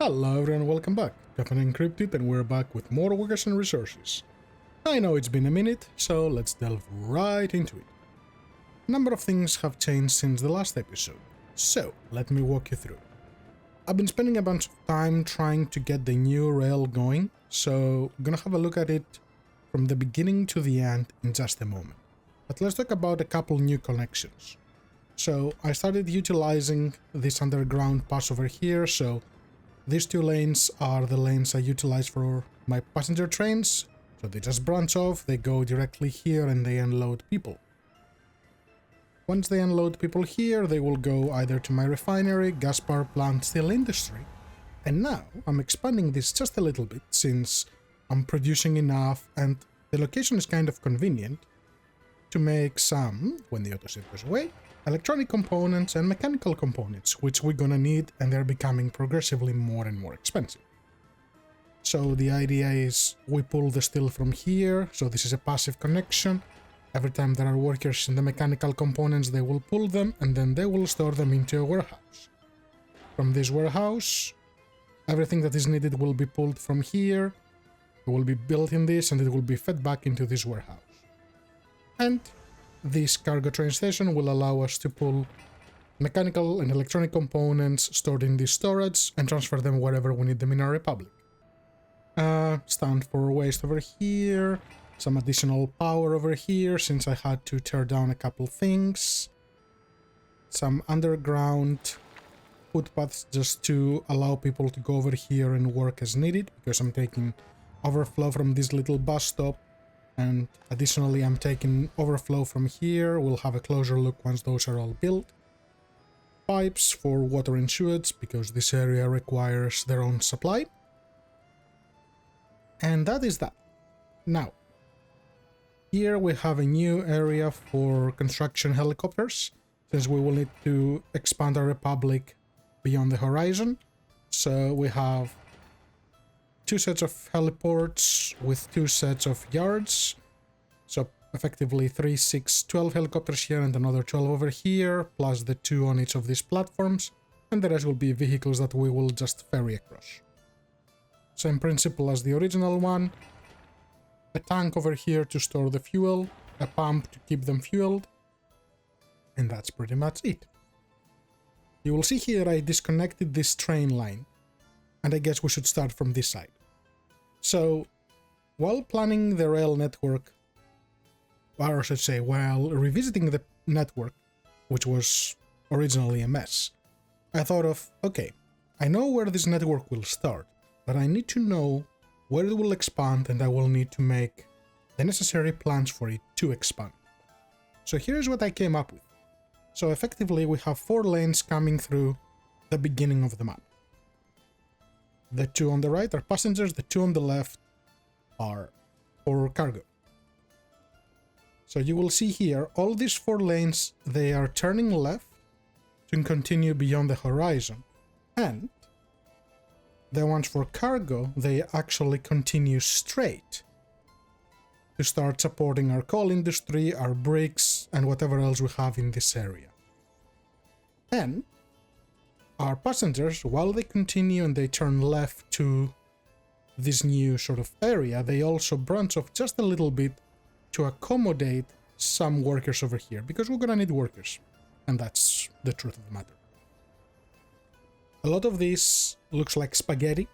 Hello everyone, welcome back. Caffeine Encrypted, and we're back with more workers and resources. I know it's been a minute, so let's delve right into it. A number of things have changed since the last episode, so let me walk you through. I've been spending a bunch of time trying to get the new rail going, so I'm gonna have a look at it from the beginning to the end in just a moment. But let's talk about a couple new connections. So I started utilizing this underground pass over here, so these two lanes are the lanes I utilize for my passenger trains, so they just branch off, they go directly here and they unload people. Once they unload people here, they will go either to my refinery, gas power plant, steel industry, and now I'm expanding this just a little bit since I'm producing enough and the location is kind of convenient to make some, when the autosave goes away, electronic components and mechanical components, which we're gonna need, and they're becoming progressively more and more expensive. So the idea is we pull the steel from here, so this is a passive connection. Every time there are workers in the mechanical components, they will pull them and then they will store them into a warehouse. From this warehouse, everything that is needed will be pulled from here, it will be built in this, and it will be fed back into this warehouse. And this cargo train station will allow us to pull mechanical and electronic components stored in this storage and transfer them wherever we need them in our republic. Stand for waste over here, some additional power over here since I had to tear down a couple things, some underground footpaths just to allow people to go over here and work as needed, because I'm taking overflow from this little bus stop. And additionally, I'm taking overflow from here. We'll have a closer look once those are all built. Pipes for water and sewage, because this area requires their own supply. And that is that. Now, here we have a new area for construction helicopters, since we will need to expand our republic beyond the horizon. So we have two sets of heliports with two sets of yards, so effectively 3, 6, 12 helicopters here and another 12 over here, plus the 2 on each of these platforms, and the rest will be vehicles that we will just ferry across. Same principle as the original one, a tank over here to store the fuel, a pump to keep them fueled, and that's pretty much it. You will see here I disconnected this train line, and I guess we should start from this side. So, while planning the rail network, or I should say, while revisiting the network, which was originally a mess, I thought of, okay, I know where this network will start, but I need to know where it will expand, and I will need to make the necessary plans for it to expand. So here's what I came up with. So effectively, we have 4 lanes coming through the beginning of the map. The 2 on the right are passengers, the 2 on the left are for cargo. So you will see here, all these 4 lanes, they are turning left to continue beyond the horizon. And the ones for cargo, they actually continue straight to start supporting our coal industry, our bricks, and whatever else we have in this area. And our passengers, while they continue and they turn left to this new sort of area, they also branch off just a little bit to accommodate some workers over here, because we're gonna need workers, and that's the truth of the matter. A lot of this looks like spaghetti,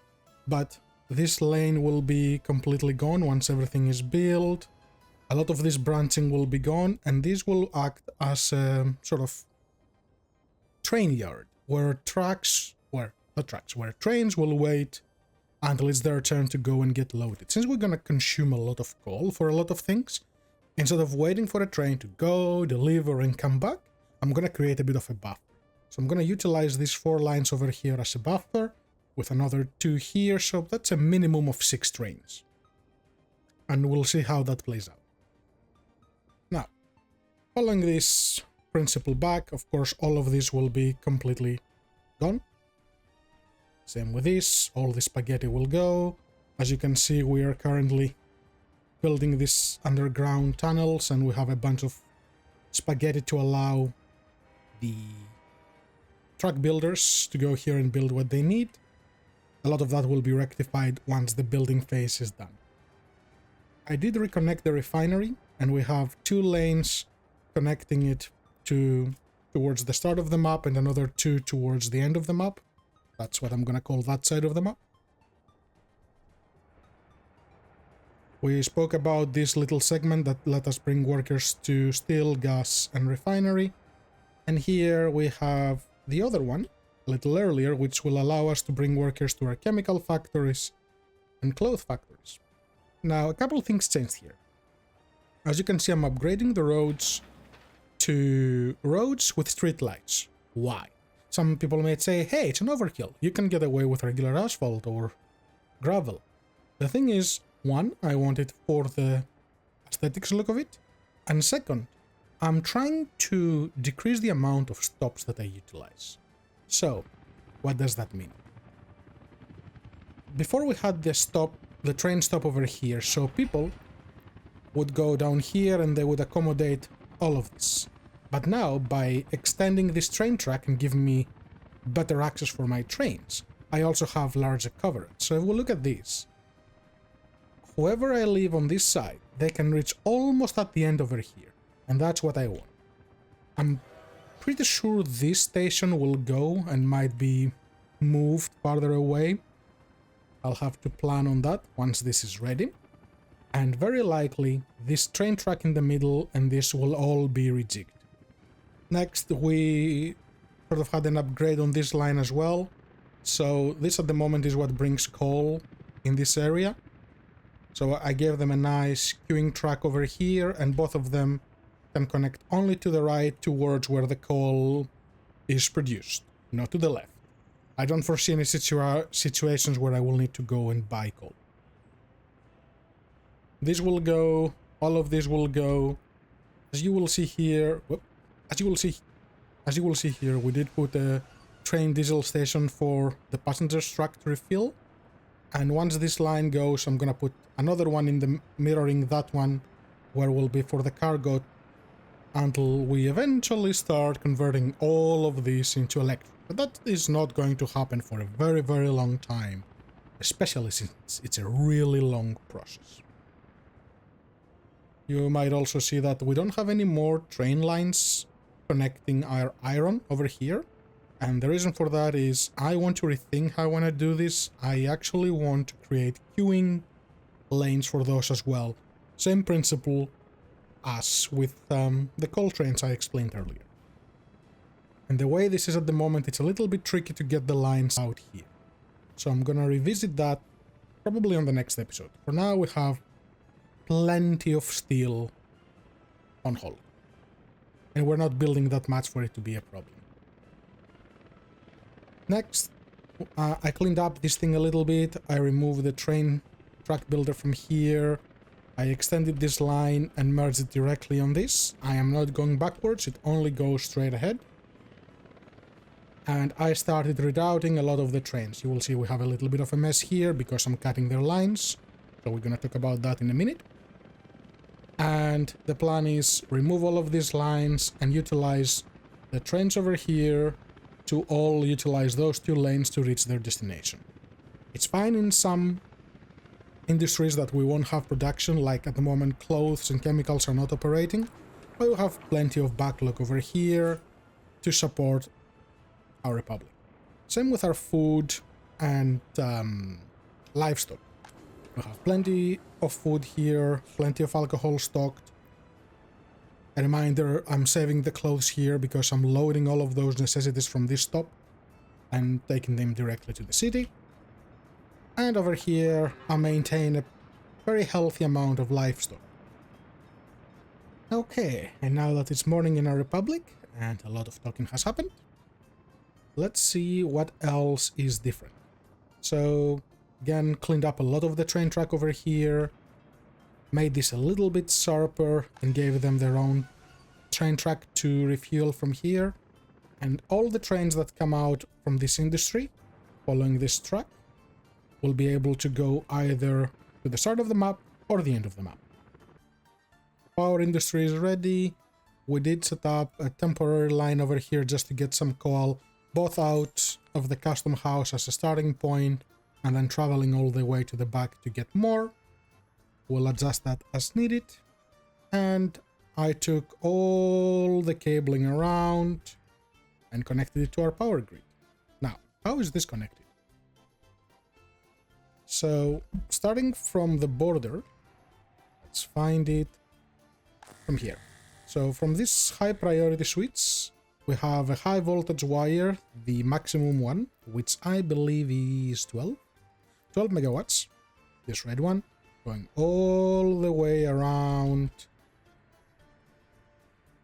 but this lane will be completely gone once everything is built. A lot of this branching will be gone, and this will act as a sort of train yard, where trains will wait until it's their turn to go and get loaded. Since we're gonna consume a lot of coal for a lot of things, instead of waiting for a train to go, deliver, and come back, I'm gonna create a bit of a buffer. So I'm gonna utilize these 4 lines over here as a buffer, with another 2 here, so that's a minimum of 6 trains. And we'll see how that plays out. Now, following this principle back, of course, all of this will be completely gone. Same with this, all the spaghetti will go. As you can see, we are currently building these underground tunnels, and we have a bunch of spaghetti to allow the truck builders to go here and build what they need. a lot of that will be rectified once the building phase is done. I did reconnect the refinery, and we have 2 lanes connecting it towards the start of the map and another 2 towards the end of the map. That's what I'm gonna call that side of the map. We spoke about this little segment that let us bring workers to steel, gas, and refinery. And here we have the other one, a little earlier, which will allow us to bring workers to our chemical factories and cloth factories. Now, a couple of things changed here. As you can see, I'm upgrading the roads to roads with street lights. Why? Some people may say, hey, it's an overkill. You can get away with regular asphalt or gravel. The thing is, one, I want it for the aesthetics look of it. And second, I'm trying to decrease the amount of stops that I utilize. So, what does that mean? Before we had the train stop over here, so people would go down here and they would accommodate all of this. But now, by extending this train track and giving me better access for my trains, I also have larger coverage. So if we look at this, whoever I leave on this side, they can reach almost at the end over here. And that's what I want. I'm pretty sure this station will go and might be moved farther away. I'll have to plan on that once this is ready. And very likely, this train track in the middle and this will all be rejigged. Next, we sort of had an upgrade on this line as well. So this at the moment is what brings coal in this area. So I gave them a nice queuing track over here, and both of them can connect only to the right towards where the coal is produced, not to the left. I don't foresee any situations where I will need to go and buy coal. This will go, all of this will go. As you will see here, as you will see here, we did put a train diesel station for the passengers truck to refill. And once this line goes, I'm gonna put another one in the mirroring that one, where will be for the cargo, until we eventually start converting all of this into electric. But that is not going to happen for a very, very long time, especially since it's a really long process. You might also see that we don't have any more train lines connecting our iron over here. And the reason for that is I want to rethink how I want to do this. I actually want to create queuing lanes for those as well. Same principle as with the coal trains I explained earlier. And the way this is at the moment, it's a little bit tricky to get the lines out here. So I'm gonna revisit that probably on the next episode. For now, we have plenty of steel on hold. And we're not building that much for it to be a problem. Next, I cleaned up this thing a little bit. I removed the train track builder from here. I extended this line and merged it directly on this. I am not going backwards, it only goes straight ahead. And I started rerouting a lot of the trains. You will see we have a little bit of a mess here because I'm cutting their lines. So we're gonna talk about that in a minute. And the plan is remove all of these lines and utilize the trains over here to all utilize those 2 lanes to reach their destination. It's fine in some industries that we won't have production, like at the moment clothes and chemicals are not operating, but we have plenty of backlog over here to support our republic. Same with our food and livestock. We have plenty of food here, plenty of alcohol stocked. A reminder, I'm saving the clothes here because I'm loading all of those necessities from this stop and taking them directly to the city. And over here, I maintain a very healthy amount of livestock. Okay, and now that it's morning in our republic and a lot of talking has happened, let's see what else is different. So, again, cleaned up a lot of the train track over here, made this a little bit sharper and gave them their own train track to refuel from here. And all the trains that come out from this industry following this track will be able to go either to the start of the map or the end of the map. Power industry is ready. We did set up a temporary line over here just to get some coal both out of the custom house as a starting point and then traveling all the way to the back to get more. We'll adjust that as needed. And I took all the cabling around and connected it to our power grid. Now, how is this connected? So, starting from the border, let's find it from here. So, from this high priority switch, we have a high voltage wire, the maximum one, which I believe is 12 megawatts, this red one, going all the way around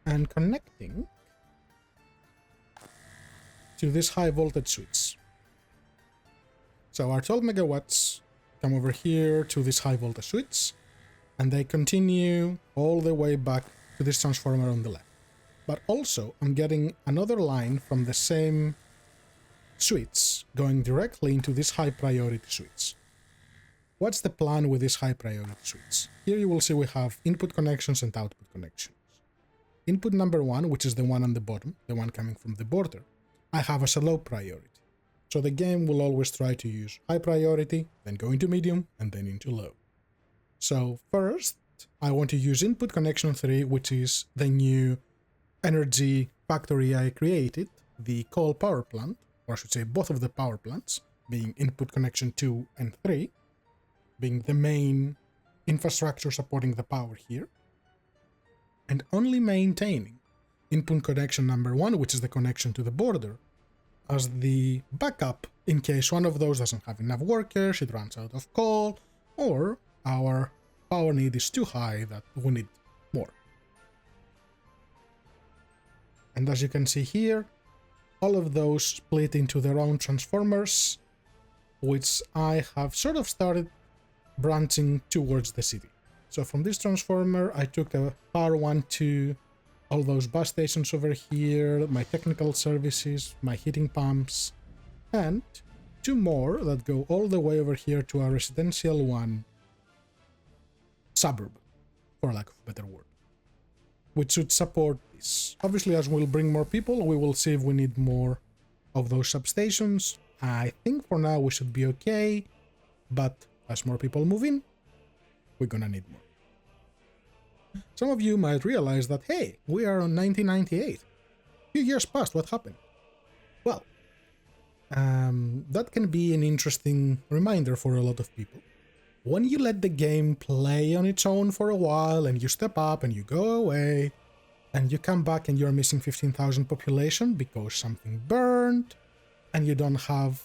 and connecting to this high voltage switch. So our 12 megawatts come over here to this high voltage switch, and they continue all the way back to this transformer on the left. But also, I'm getting another line from the same switch going directly into this high priority switch. What's the plan with this high priority switch? Here you will see we have input connections and output connections. Input number 1, which is the one on the bottom, the one coming from the border, I have as a low priority. So the game will always try to use high priority, then go into medium, and then into low. So first, I want to use input connection 3, which is the new energy factory I created, the coal power plant, or I should say both of the power plants, being input connection 2 and 3, being the main infrastructure supporting the power here, and only maintaining input connection number 1, which is the connection to the border, as the backup in case one of those doesn't have enough workers, it runs out of coal, or our power need is too high that we need more. And as you can see here, all of those split into their own transformers, which I have sort of started branching towards the city. So from this transformer, I took a power one to all those bus stations over here, my technical services, my heating pumps, and 2 more that go all the way over here to our residential one suburb, for lack of a better word, which should support this. Obviously, as we'll bring more people, we will see if we need more of those substations. I think for now we should be okay, but as more people move in, we're gonna need more. Some of you might realize that, hey, we are on 1998. A few years passed, what happened? Well, that can be an interesting reminder for a lot of people. When you let the game play on its own for a while, and you step up and you go away, and you come back and you're missing 15,000 population because something burned, and you don't have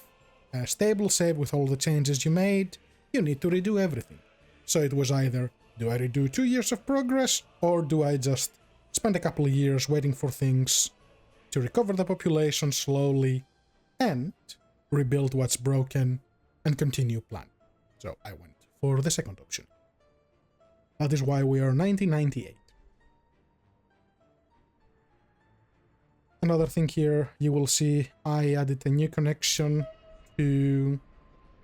a stable save with all the changes you made, you need to redo everything. So it was either, do I redo 2 years of progress, or do I just spend a couple of years waiting for things to recover the population slowly and rebuild what's broken and continue plan? So I went for the second option. That is why we are 1998. Another thing here, you will see I added a new connection to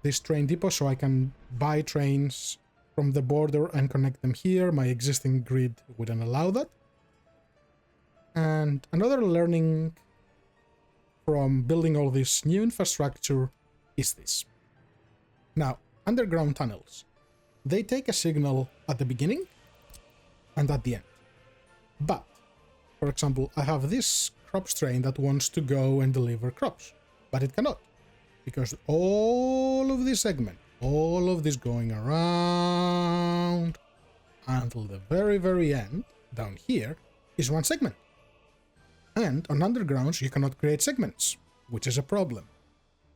this train depot so I can buy trains from the border and connect them here. My existing grid wouldn't allow that. And another learning from building all this new infrastructure is this. Now, underground tunnels, they take a signal at the beginning and at the end. But, for example, I have this crops train that wants to go and deliver crops, but it cannot, because all of this segment, all of this going around until the very, very end, down here, is one segment. And on undergrounds, you cannot create segments, which is a problem.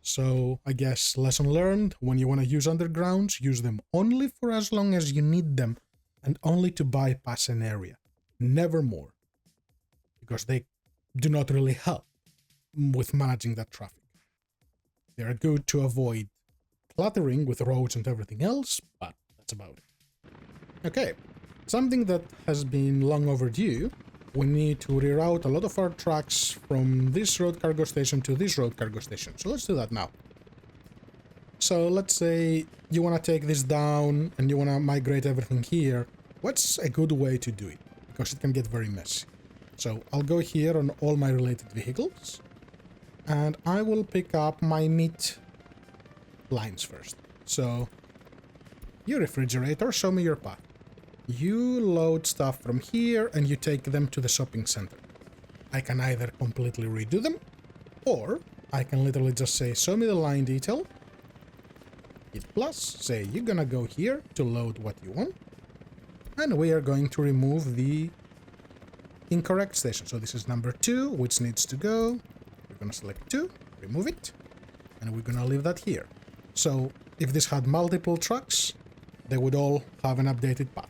So I guess lesson learned, when you want to use undergrounds, use them only for as long as you need them and only to bypass an area, never more, because they do not really help with managing that traffic. They are good to avoid cluttering with roads and everything else, but that's about it. Okay, something that has been long overdue. We need to reroute a lot of our trucks from this road cargo station to this road cargo station. So let's do that now. So let's say you want to take this down and you want to migrate everything here. What's a good way to do it? Because it can get very messy. So I'll go here on all my related vehicles, and I will pick up my meat lines first. So, you refrigerator, show me your path. You load stuff from here and you take them to the shopping center. I can either completely redo them, or I can literally just say, show me the line detail, hit plus, say you're gonna go here to load what you want, and we are going to remove the incorrect station. So this is number 2, which needs to go. We're gonna select 2, remove it, and we're gonna leave that here. So if this had multiple trucks, they would all have an updated path.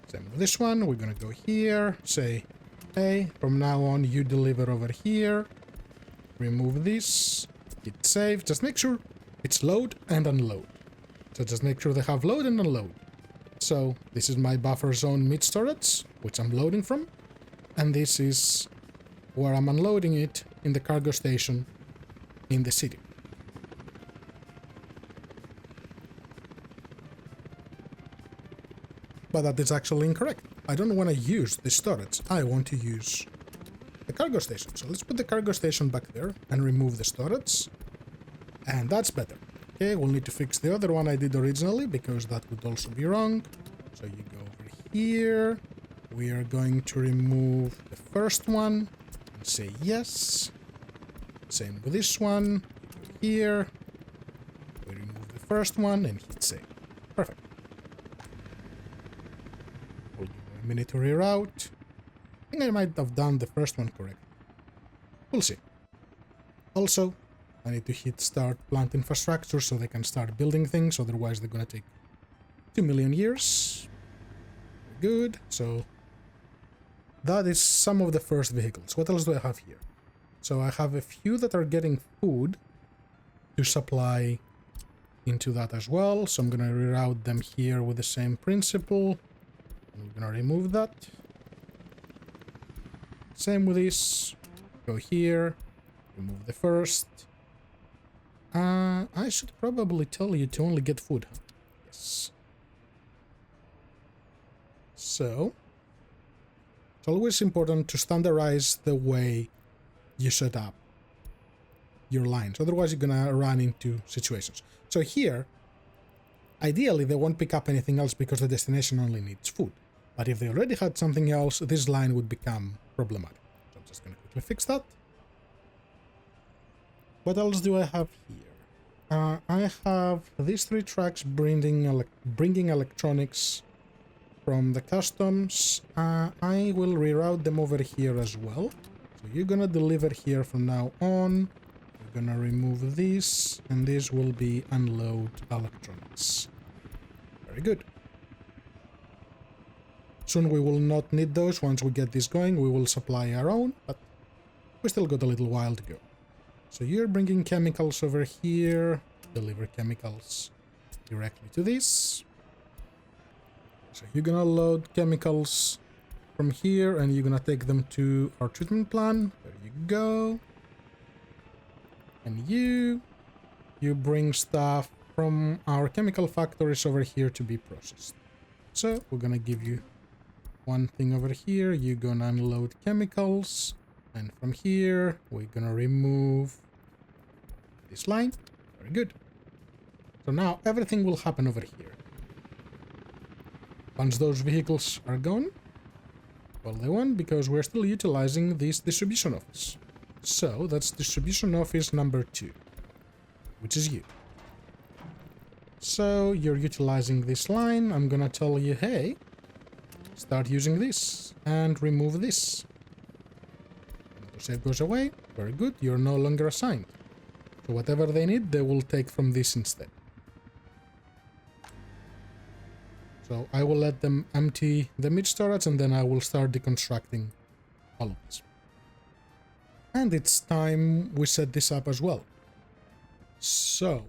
Same with this one, we're gonna go here, say, hey, from now on you deliver over here, remove this, hit save, just make sure it's load and unload. So just make sure they have load and unload. So this is my buffer zone mid storage, which I'm loading from, and this is where I'm unloading it in the cargo station in the city. But that is actually incorrect. I don't want to use the storage, I want to use the cargo station. So let's put the cargo station back there and remove the storage. And that's better. Okay, we'll need to fix the other one I did originally, because that would also be wrong. So you go over here. We are going to remove the first one and say yes. Same with this one. Go here. We remove the first one and hit save. Perfect. We'll give it a minute to reroute. I think I might have done the first one correct. We'll see. Also, I need to hit start plant infrastructure so they can start building things, otherwise they're gonna take 2 million years. Good, so that is some of the first vehicles. What else do I have here? So I have a few that are getting food to supply into that as well, so I'm gonna reroute them here with the same principle. I'm gonna remove that. Same with this. Go here, remove the first. I should probably tell you to only get food. Yes. So, it's always important to standardize the way you set up your lines. Otherwise, you're gonna run into situations. So here, ideally, they won't pick up anything else because the destination only needs food. But if they already had something else, this line would become problematic. So I'm just gonna quickly fix that. What else do I have here? I have these 3 trucks bringing electronics from the customs. I will reroute them over here as well. So you're gonna deliver here from now on. We're gonna remove this, and this will be unload electronics. Very good. Soon we will not need those. Once we get this going, we will supply our own, but we still got a little while to go. So you're bringing chemicals over here, deliver chemicals directly to this. So you're gonna load chemicals from here and you're gonna take them to our treatment plant. There you go. And you bring stuff from our chemical factories over here to be processed. So we're gonna give you one thing over here. You're gonna unload chemicals. And from here, we're gonna remove this line. Very good. So now everything will happen over here. Once those vehicles are gone, well, they won't, because we're still utilizing this distribution office. So that's distribution office number 2, which is you. So you're utilizing this line. I'm gonna tell you, hey, start using this and remove this. Save goes away. Very good. You're no longer assigned. So whatever they need, they will take from this instead. So I will let them empty the mid storage and then I will start deconstructing all of this. And it's time we set this up as well. So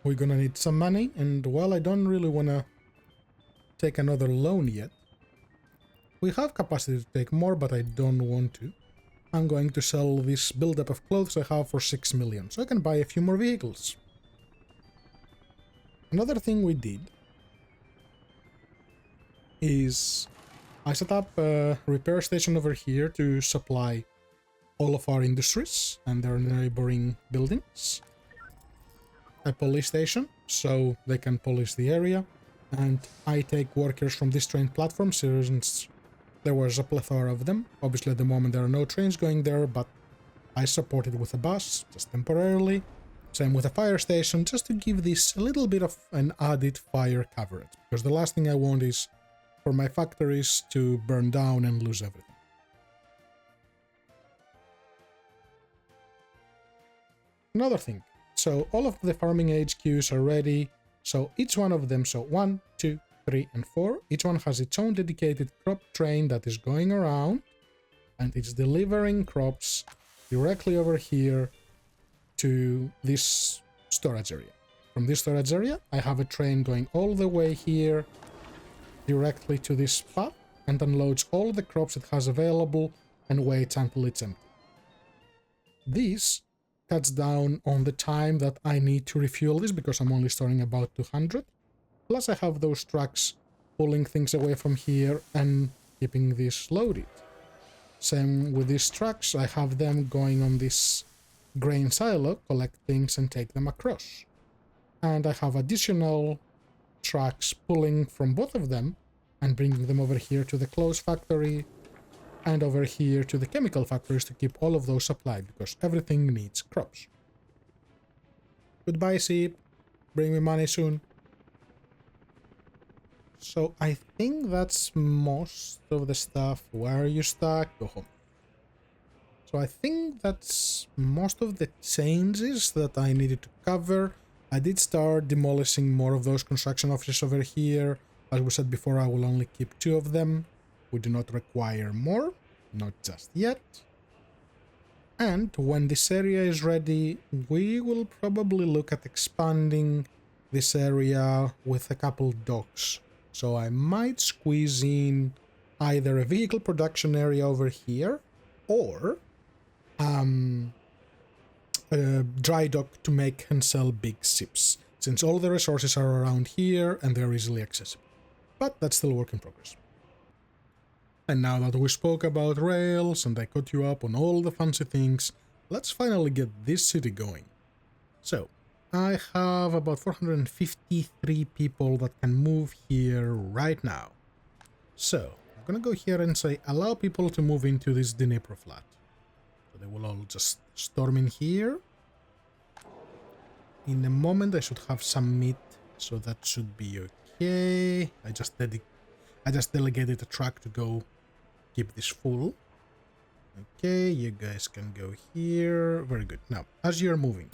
we're gonna need some money, and while I don't really wanna take another loan yet, we have capacity to take more, but I don't want to. I'm going to sell this buildup of clothes I have for 6 million, so I can buy a few more vehicles. Another thing we did is I set up a repair station over here to supply all of our industries and their neighboring buildings. A police station, so they can police the area. And I take workers from this train platform since there was a plethora of them. Obviously at the moment there are no trains going there, but I support it with a bus, just temporarily. Same with a fire station, just to give this a little bit of an added fire coverage. Because the last thing I want is for my factories to burn down and lose everything. Another thing, so all of the farming HQs are ready. So each one of them, so 1, 2, 3, and 4, each one has its own dedicated crop train that is going around. And it's delivering crops directly over here to this storage area. From this storage area, I have a train going all the way here directly to this spot and unloads all the crops it has available and waits until it's empty. This cuts down on the time that I need to refuel this because I'm only storing about 200. Plus I have those trucks pulling things away from here and keeping this loaded. Same with these trucks, I have them going on this grain silo, collect things and take them across. And I have additional trucks pulling from both of them and bringing them over here to the clothes factory and over here to the chemical factories to keep all of those supplied because everything needs crops. Goodbye, sheep. Bring me money soon. So I think that's most of the stuff. Where are you stuck? Go home. So I think that's most of the changes that I needed to cover. I did start demolishing more of those construction offices over here. As we said before, I will only keep 2 of them. We do not require more, not just yet. And when this area is ready, we will probably look at expanding this area with a couple docks. So I might squeeze in either a vehicle production area over here or a dry dock to make and sell big ships, since all the resources are around here and they're easily accessible. But that's still a work in progress. And now that we spoke about rails and I caught you up on all the fancy things, let's finally get this city going. So, I have about 453 people that can move here right now. So, I'm gonna go here and say allow people to move into this Dnipro flat. So they will all just storm in here. In a moment I should have some meat, so that should be okay. I just delegated a truck to go keep this full. Okay, you guys can go here. Very good. Now, as you're moving,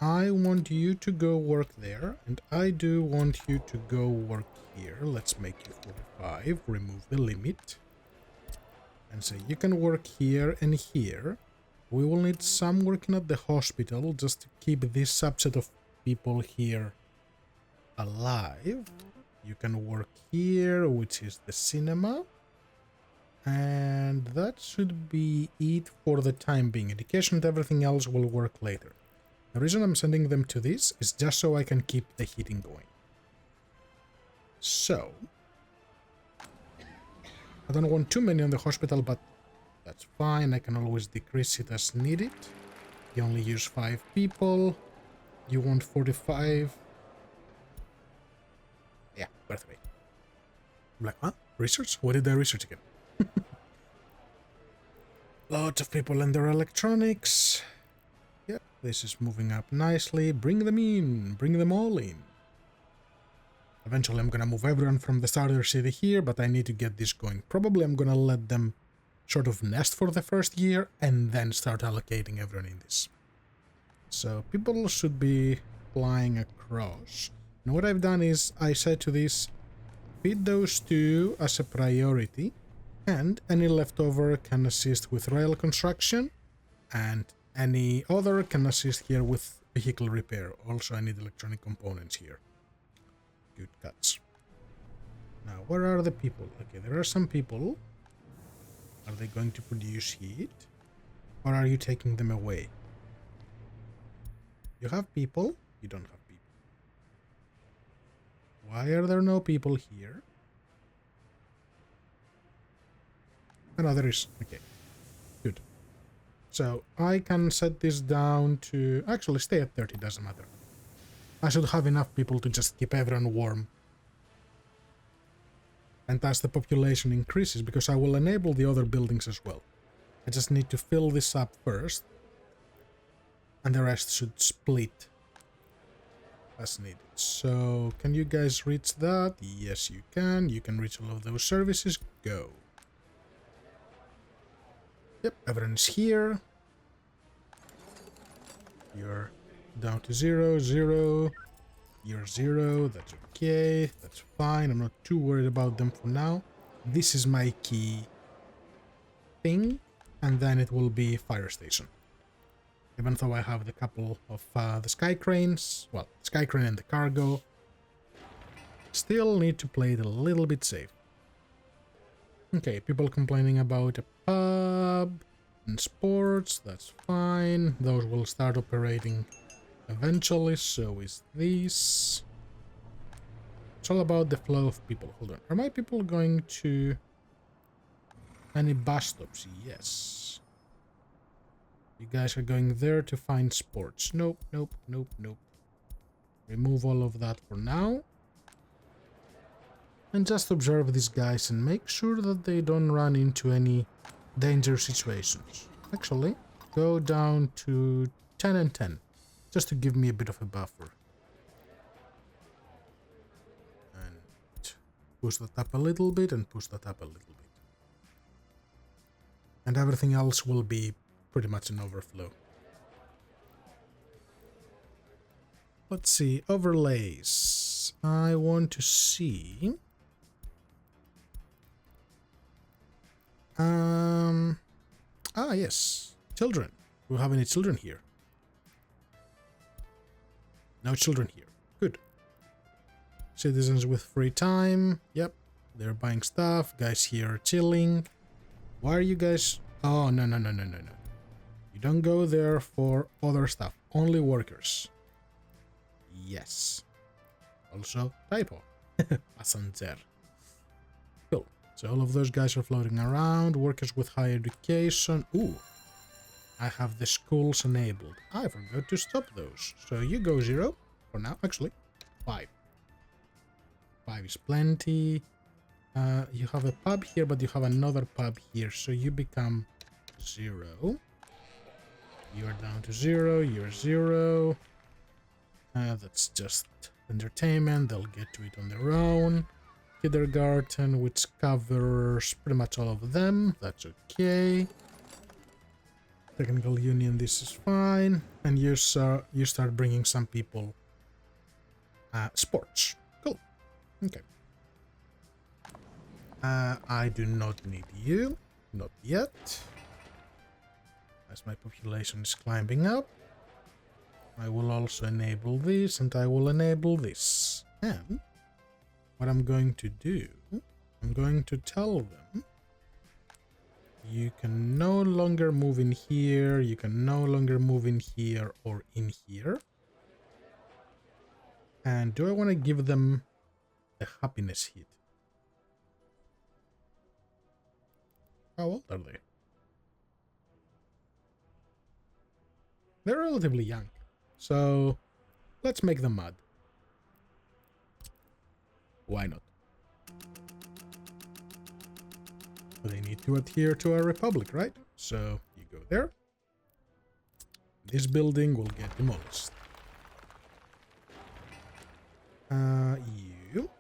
I want you to go work there, and I do want you to go work here. Let's make you 45, remove the limit, and say you can work here and here. We will need some working at the hospital just to keep this subset of people here alive. You can work here, which is the cinema. And that should be it for the time being. Education and everything else will work later. The reason I'm sending them to this is just so I can keep the heating going. So, I don't want too many on the hospital, but that's fine. I can always decrease it as needed. You only use 5 people. You want 45. Yeah, worth it. I'm like, huh? Research? What did I research again? Lots of people and their electronics. Yep, this is moving up nicely. Bring them in. Bring them all in. Eventually I'm gonna move everyone from the starter city here, but I need to get this going. Probably I'm gonna let them sort of nest for the first year and then start allocating everyone in this. So people should be flying across. And what I've done is I said to this, feed those 2 as a priority, and any leftover can assist with rail construction, and any other can assist here with vehicle repair. Also, I need electronic components here. Good cuts. Now, where are the people? Okay, there are some people. Are they going to produce heat? Or are you taking them away? You have people, you don't have people. Why are there no people here? Oh, no, there is. Okay. Good. So I can set this down to... Actually, stay at 30, doesn't matter. I should have enough people to just keep everyone warm. And as the population increases, because I will enable the other buildings as well. I just need to fill this up first. And the rest should split as needed. So, can you guys reach that? Yes, you can. You can reach all of those services. Go. Yep, everyone's here. You're down to 0, 0. You're 0. That's okay. That's fine. I'm not too worried about them for now. This is my key thing. And then it will be fire station. Even though I have the couple of the sky cranes. Well, sky crane and the cargo. Still need to play it a little bit safe. Okay, people complaining about a pub and sports, that's fine. Those will start operating eventually, so is this. It's all about the flow of people. Hold on, are my people going to any bus stops? Yes. You guys are going there to find sports. Nope, nope, nope, nope. Remove all of that for now. And just observe these guys and make sure that they don't run into any danger situations. Actually, go down to 10 and 10, just to give me a bit of a buffer. And push that up a little bit and push that up a little bit. And everything else will be pretty much an overflow. Let's see, overlays. I want to see... yes. Children. Do we have any children here? No children here. Good. Citizens with free time. Yep. They're buying stuff. Guys here are chilling. Why are you guys... Oh, no, no, no, no, no, no. You don't go there for other stuff. Only workers. Yes. Also, typo. Passenger. Cool. So all of those guys are floating around. Workers with higher education. Ooh. I have the schools enabled. I forgot to stop those. So you go 0 for now. Actually, 5. 5 is plenty. You have a pub here, but you have another pub here. So you become 0. You're down to 0. You're 0. That's just entertainment. They'll get to it on their own. Kindergarten, which covers pretty much all of them. That's okay. Technical union, this is fine. And you start bringing some people sports. Cool. Okay. I do not need you. Not yet. As my population is climbing up. I will also enable this, and I will enable this. And what I'm going to do, I'm going to tell them, you can no longer move in here, you can no longer move in here or in here. And do I want to give them a happiness hit? How old are they? They're relatively young. So, let's make them mad. Why not? They need to adhere to our republic, right? So, you go there. This building will get demolished. You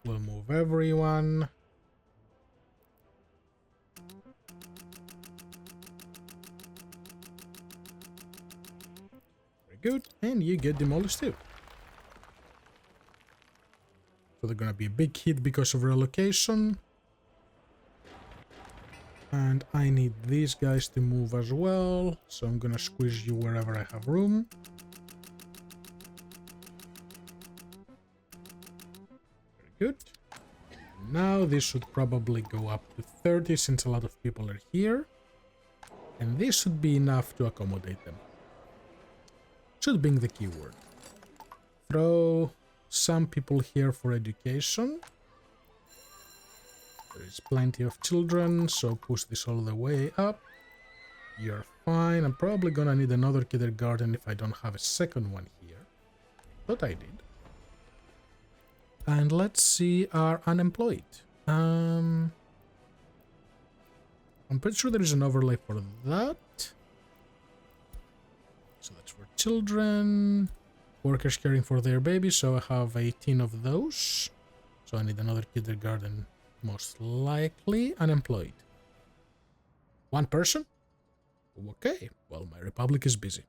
will move everyone. Good, and you get demolished too. So they're gonna be a big hit because of relocation. And I need these guys to move as well, so I'm gonna squeeze you wherever I have room. Very good. Now this should probably go up to 30 since a lot of people are here. And this should be enough to accommodate them. Should being the keyword. Throw some people here for education. There is plenty of children, so push this all the way up. You're fine. I'm probably gonna need another kindergarten if I don't have a second one here. Thought I did. And let's see our unemployed. I'm pretty sure there is an overlay for that. So that's for children. Workers caring for their babies, so I have 18 of those. So I need another kindergarten, most likely. Unemployed. One person? Okay, well, my republic is busy.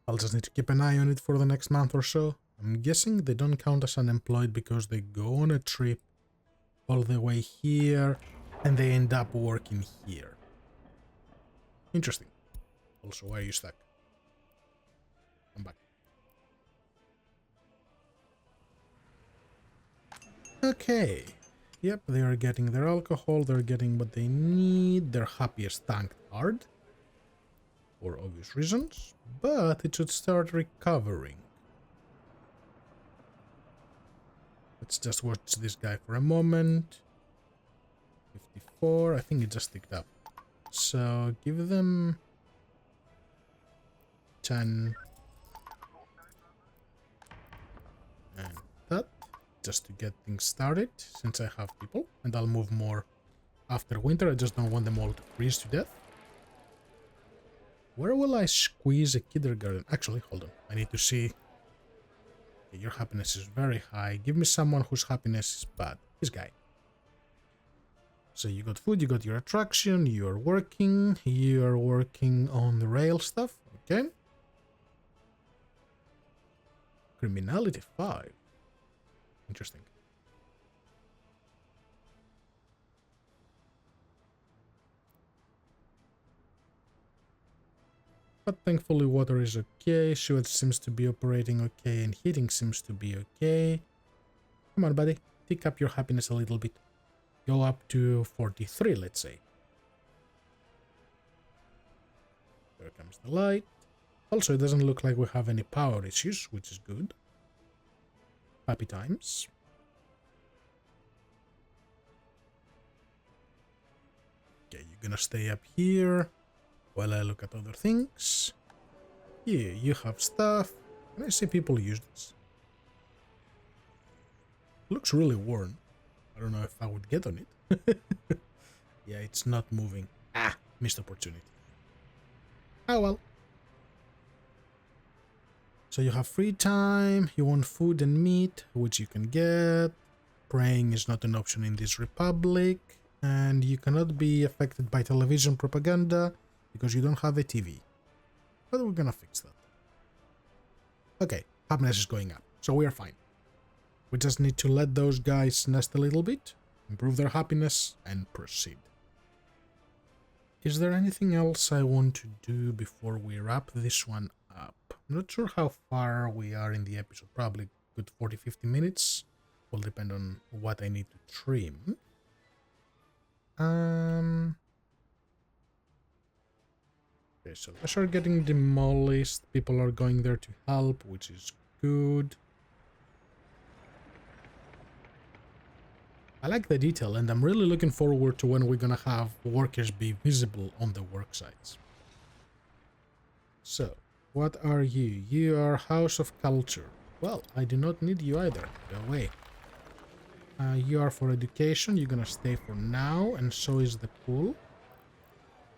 I'll just need to keep an eye on it for the next month or so. I'm guessing they don't count as unemployed because they go on a trip all the way here and they end up working here. Interesting. Also, why are you stuck? I'm back. Okay. Yep, they are getting their alcohol, they're getting what they need, their happiest tanked hard. For obvious reasons, but it should start recovering. Let's just watch this guy for a moment. 54, I think it just ticked up. So give them 10 and that, just to get things started, since I have people, and I'll move more after winter. I just don't want them all to freeze to death. Where will I squeeze a kindergarten? Actually, hold on. I need to see. Okay, your happiness is very high. Give me someone whose happiness is bad. This guy. So you got food, you got your attraction, you are working on the rail stuff. Okay. Criminality 5. Interesting. But thankfully water is okay, sewage seems to be operating okay, and heating seems to be okay. Come on, buddy. Tick up your happiness a little bit. Go up to 43, let's say. There comes the light. Also, it doesn't look like we have any power issues, which is good. Happy times. Okay, you're gonna stay up here while I look at other things. Yeah, you have stuff. Can I see people use this? Looks really worn. I don't know if I would get on it. Yeah, it's not moving. Ah, missed opportunity. Oh well. So you have free time, you want food and meat, which you can get. Praying is not an option in this republic. And you cannot be affected by television propaganda because you don't have a TV. But we're gonna fix that. Okay, happiness is going up, so we are fine. We just need to let those guys nest a little bit, improve their happiness, and proceed. Is there anything else I want to do before we wrap this one up? I'm not sure how far we are in the episode, probably good 40-50 minutes. Will depend on what I need to trim. Okay, so those are getting demolished. People are going there to help, which is good. I like the detail, and I'm really looking forward to when we're gonna have workers be visible on the work sites. So, what are you? You are House of Culture. Well, I do not need you either. Go away. You are for education. You're gonna stay for now, and so is the pool.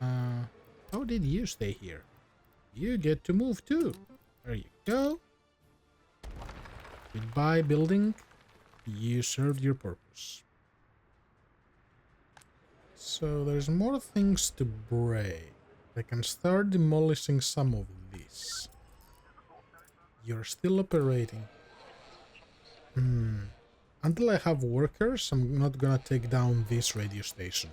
How did you stay here? You get to move too. There you go. Goodbye, building. You served your purpose. So there's more things to break. I can start demolishing some of this. You're still operating. Until I have workers, I'm not gonna take down this radio station.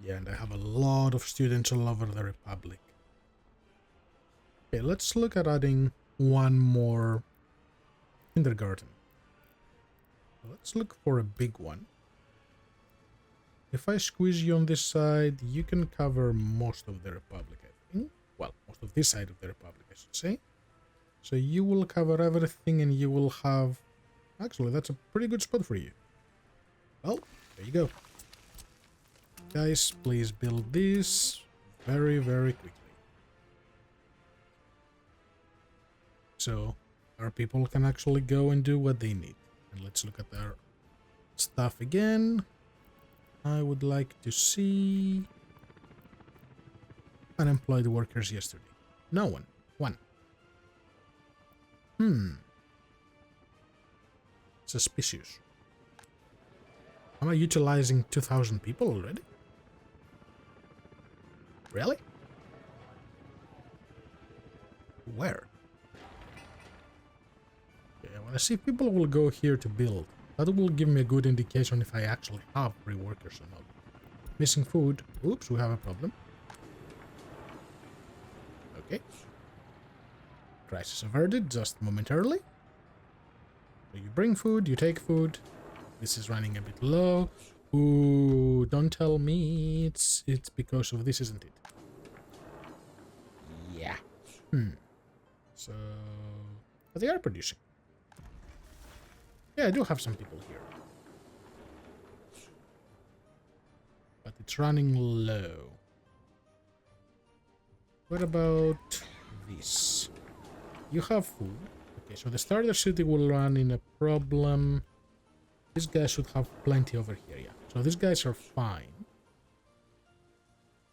Yeah, and I have a lot of students all over the Republic. Okay, let's look at adding one more kindergarten. Let's look for a big one. If I squeeze you on this side, you can cover most of the Republic, I think. Well, most of this side of the Republic, I should say. So you will cover everything and you will have... Actually, that's a pretty good spot for you. Well, there you go. Guys, please build this very, very quickly. So our people can actually go and do what they need. And let's look at their stuff again. I would like to see unemployed workers yesterday. No one. One. Suspicious. Am I utilizing 2,000 people already? Really? Where? Okay, I want to see if people will go here to build. That will give me a good indication if I actually have free workers or not. Missing food. Oops, we have a problem. Okay. Crisis averted just momentarily. So you bring food, you take food. This is running a bit low. Ooh, don't tell me it's because of this, isn't it? Yeah. So, but they are producing. Yeah, I do have some people here. But it's running low. What about this? You have food. Okay, so the starter city will run in a problem. These guys should have plenty over here, yeah. So these guys are fine.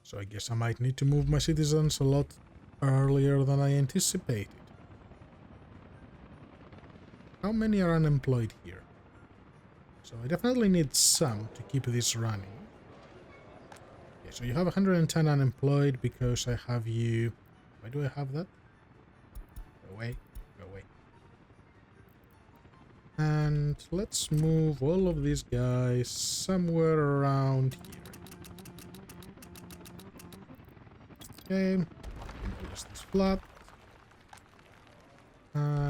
So I guess I might need to move my citizens a lot earlier than I anticipated. How many are unemployed here? So I definitely need some to keep this running. Okay, so you have 110 unemployed because I have you... Why do I have that? Go away. Go away. And let's move all of these guys somewhere around here. Okay. Just this flat.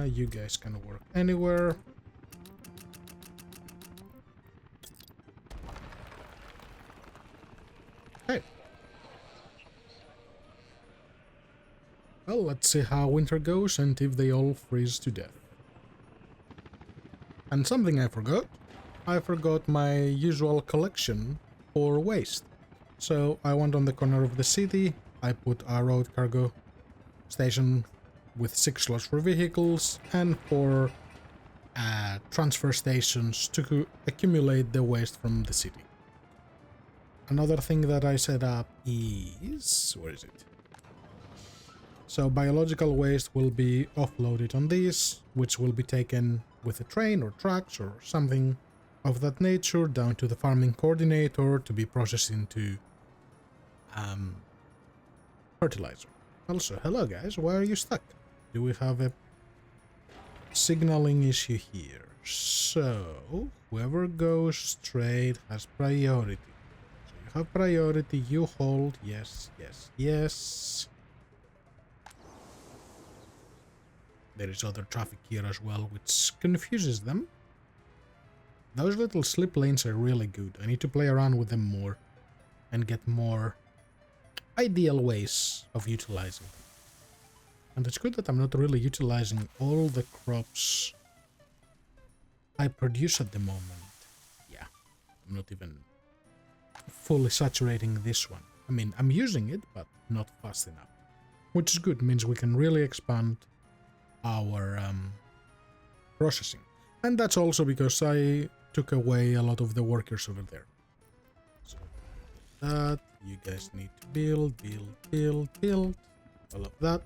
You guys can work anywhere. Okay. Well, let's see how winter goes and if they all freeze to death. And something I forgot my usual collection for waste. So I went on the corner of the city, I put a road cargo station with 6 slots for vehicles and 4 transfer stations to accumulate the waste from the city. Another thing that I set up is... where is it? So biological waste will be offloaded on these, which will be taken with a train or trucks or something of that nature down to the farming coordinator to be processed into fertilizer. Also, hello guys, why are you stuck? Do we have a signaling issue here? So, whoever goes straight has priority. So you have priority, you hold, yes, yes, yes. There is other traffic here as well, which confuses them. Those little slip lanes are really good. I need to play around with them more and get more ideal ways of utilizing them. And it's good that I'm not really utilizing all the crops I produce at the moment. Yeah, I'm not even fully saturating this one. I mean, I'm using it, but not fast enough. Which is good, means we can really expand our processing. And that's also because I took away a lot of the workers over there. So that, you guys need to build, all of that.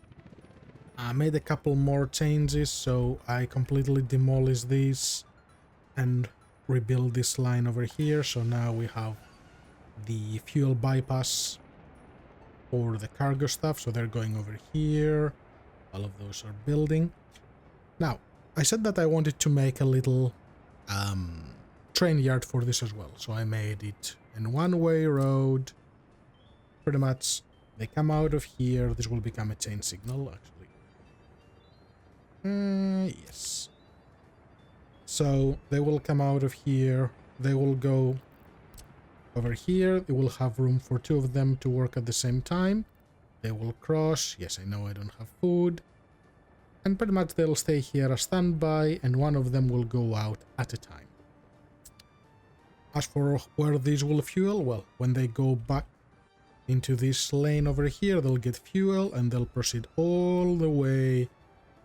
I made a couple more changes, so I completely demolished these and rebuild this line over here. So now we have the fuel bypass for the cargo stuff, so they're going over here. All of those are building. Now, I said that I wanted to make a little train yard for this as well. So I made it a one-way road. Pretty much, they come out of here. This will become a chain signal, actually. Yes. So they will come out of here. They will go over here. They will have room for 2 of them to work at the same time. They will cross. Yes, I know I don't have food. And pretty much they'll stay here as standby, and one of them will go out at a time. As for where these will fuel, well, when they go back into this lane over here, they'll get fuel and they'll proceed all the way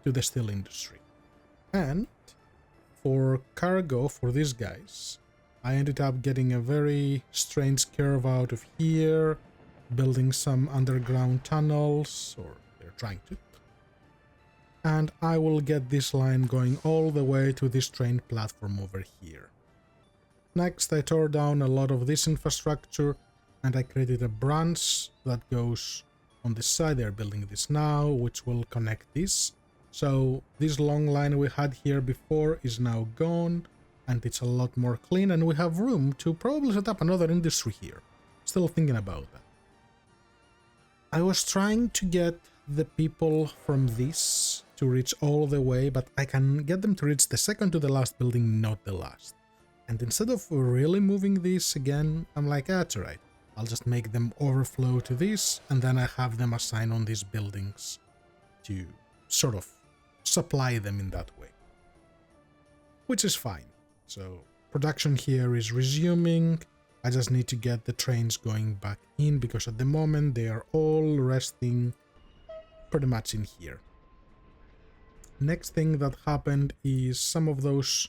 to the steel industry. And for cargo, for these guys, I ended up getting a very strange curve out of here, building some underground tunnels, or they're trying to. And I will get this line going all the way to this train platform over here. Next, I tore down a lot of this infrastructure and I created a branch that goes on this side. They're building this now, which will connect this. So this long line we had here before is now gone and it's a lot more clean, and we have room to probably set up another industry here. Still thinking about that. I was trying to get the people from this to reach all the way, but I can get them to reach the second to the last building, not the last. And instead of really moving this again, I'm like, that's alright. I'll just make them overflow to this, and then I have them assign on these buildings to sort of supply them in that way. Which is fine. So production here is resuming. I just need to get the trains going back in, because at the moment they are all resting pretty much in here. Next thing that happened is some of those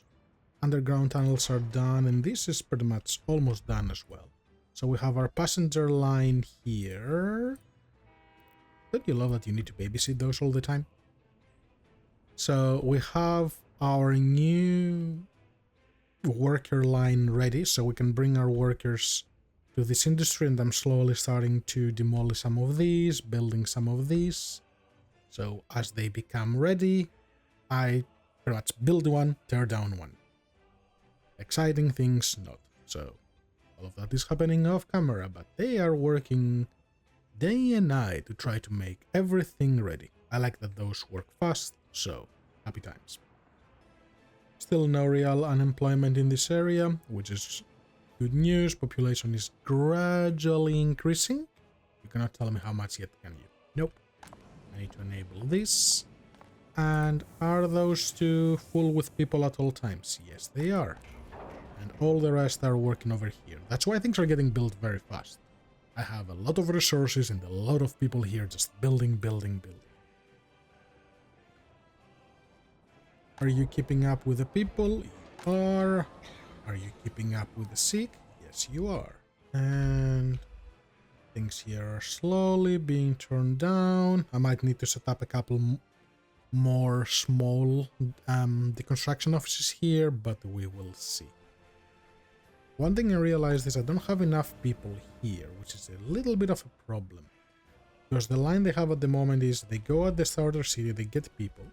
underground tunnels are done, and this is pretty much almost done as well. So we have our passenger line here. Don't you love that you need to babysit those all the time? So we have our new worker line ready, so we can bring our workers to this industry, and I'm slowly starting to demolish some of these, building some of these. So as they become ready, I pretty much build one, tear down one. Exciting things, not. So all of that is happening off camera, but they are working day and night to try to make everything ready. I like that those work fast, so happy times. Still no real unemployment in this area, which is good news. Population is gradually increasing. You cannot tell me how much yet, can you? Nope. I need to enable this. And are those two full with people at all times? Yes, they are. And all the rest are working over here. That's why things are getting built very fast. I have a lot of resources and a lot of people here just building. Are you keeping up with the people? You are. Are you keeping up with the sick? Yes, you are. And things here are slowly being turned down. I might need to set up a couple more small deconstruction offices here, but we will see. One thing I realized is I don't have enough people here, which is a little bit of a problem. Because the line they have at the moment is they go at the starter city, they get people,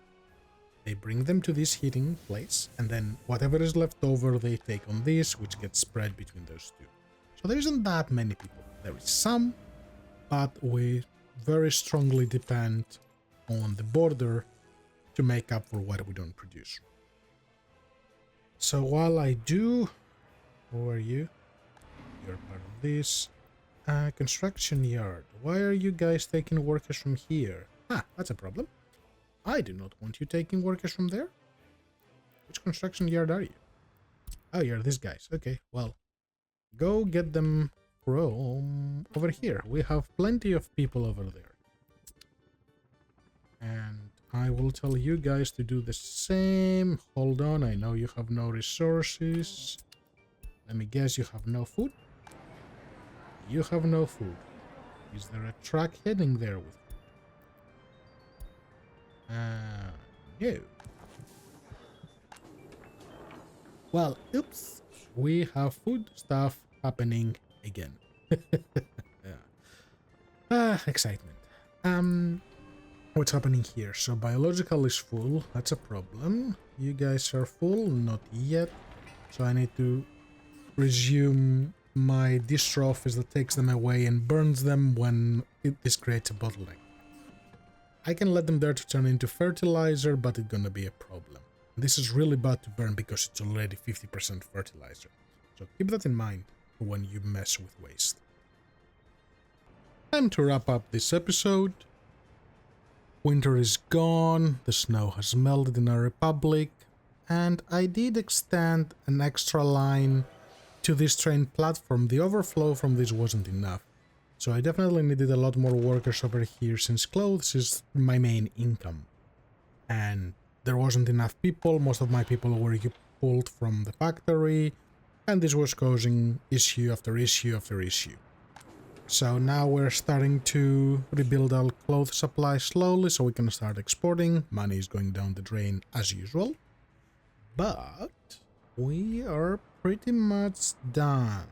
they bring them to this heating place, and then whatever is left over they take on this, which gets spread between those two. So there isn't that many people. There is some, but we very strongly depend on the border to make up for what we don't produce. So while I do... Who are you? You're part of this. Construction yard. Why are you guys taking workers from here? Ah, that's a problem. I do not want you taking workers from there. Which construction yard are you? Oh, you're these guys. Okay, well, go get them from over here. We have plenty of people over there. And I will tell you guys to do the same. Hold on, I know you have no resources. Let me guess, you have no food? You have no food. Is there a truck heading there with you? No. Well, oops. We have food stuff happening again. Yeah. Excitement. What's happening here? So biological is full. That's a problem. You guys are full? Not yet. So I need to resume my distro office that takes them away and burns them when this creates a bottleneck. I can let them there to turn into fertilizer, but it's gonna be a problem. This is really bad to burn because it's already 50% fertilizer. So keep that in mind when you mess with waste. Time to wrap up this episode. Winter is gone, the snow has melted in our republic, and I did extend an extra line to this train platform, the overflow from this wasn't enough. So I definitely needed a lot more workers over here since clothes is my main income. And there wasn't enough people, most of my people were pulled from the factory, and this was causing issue after issue after issue. So now we're starting to rebuild our clothes supply slowly so we can start exporting. Money is going down the drain as usual. But we are pretty much done.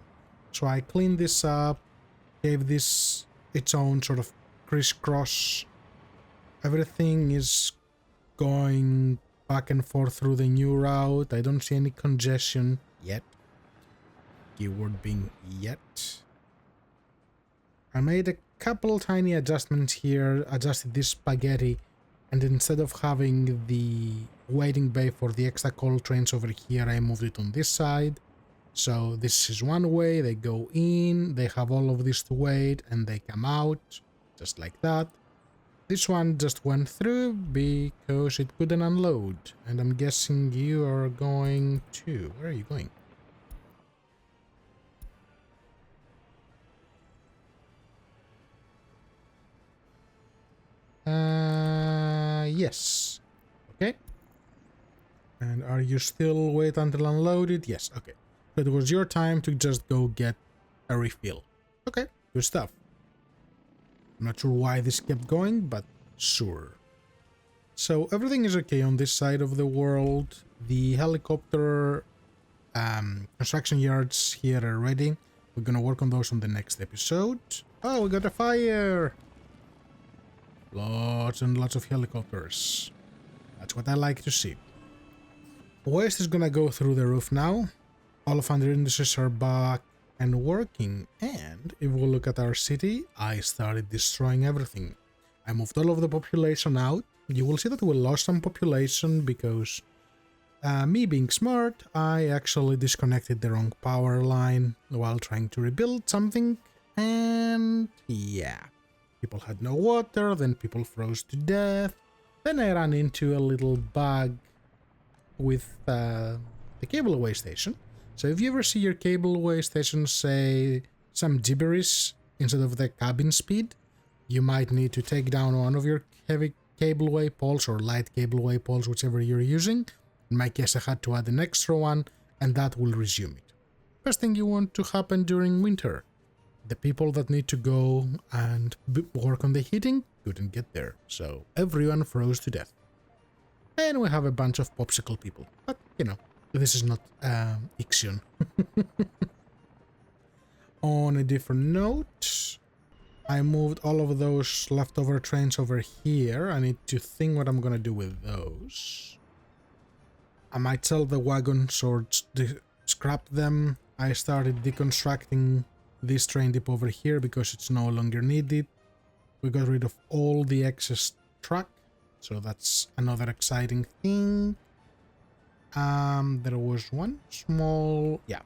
So I cleaned this up, gave this its own sort of crisscross. Everything is going back and forth through the new route. I don't see any congestion yet. Keyword being yet. I made a couple tiny adjustments here, adjusted this spaghetti, and instead of having the waiting bay for the extra coal trains over here, I moved it on this side. So this is one way, they go in, they have all of this to wait, and they come out, just like that. This one just went through because it couldn't unload, and I'm guessing you are going to... Where are you going? Yes. Okay. And are you still wait until unloaded? Yes, okay. So it was your time to just go get a refill. Okay, good stuff. I'm not sure why this kept going, but sure. So everything is okay on this side of the world. The helicopter construction yards here are ready. We're gonna work on those on the next episode. Oh, we got a fire! Lots and lots of helicopters. That's what I like to see. Waste is gonna go through the roof now. All of our industries are back and working. And if we look at our city, I started destroying everything. I moved all of the population out. You will see that we lost some population because me being smart, I actually disconnected the wrong power line while trying to rebuild something. And yeah. People had no water, then people froze to death. Then I ran into a little bug with the cableway station. So if you ever see your cableway station say some gibberish instead of the cabin speed, you might need to take down one of your heavy cableway poles or light cableway poles, whichever you're using. In my case, I had to add an extra one, and that will resume it. Best thing you want to happen during winter. The people that need to go and work on the heating couldn't get there, so everyone froze to death. And we have a bunch of popsicle people, but you know, this is not Ixion. On a different note, I moved all of those leftover trains over here. I need to think what I'm gonna do with those. I might sell the wagons or scrap them. I started deconstructing this train dip over here because it's no longer needed. We got rid of all the excess truck, so that's another exciting thing. There was one small... yeah.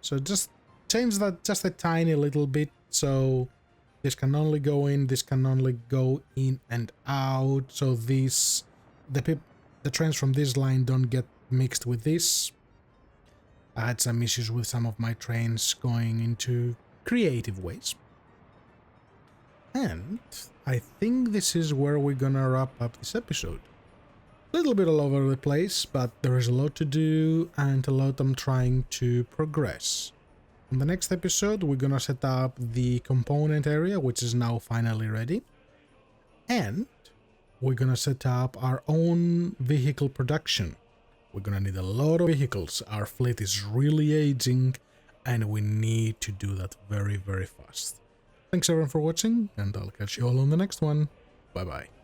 So just change that just a tiny little bit, so this can only go in, this can only go in and out, so these... the trains from this line don't get mixed with this. I had some issues with some of my trains going into creative ways. And I think this is where we're gonna wrap up this episode. A little bit all over the place, but there is a lot to do and a lot I'm trying to progress. On the next episode, we're gonna set up the component area, which is now finally ready. And we're gonna set up our own vehicle production. We're gonna need a lot of vehicles. Our fleet is really aging, and we need to do that very, very fast. Thanks everyone for watching, and I'll catch you all on the next one. Bye bye.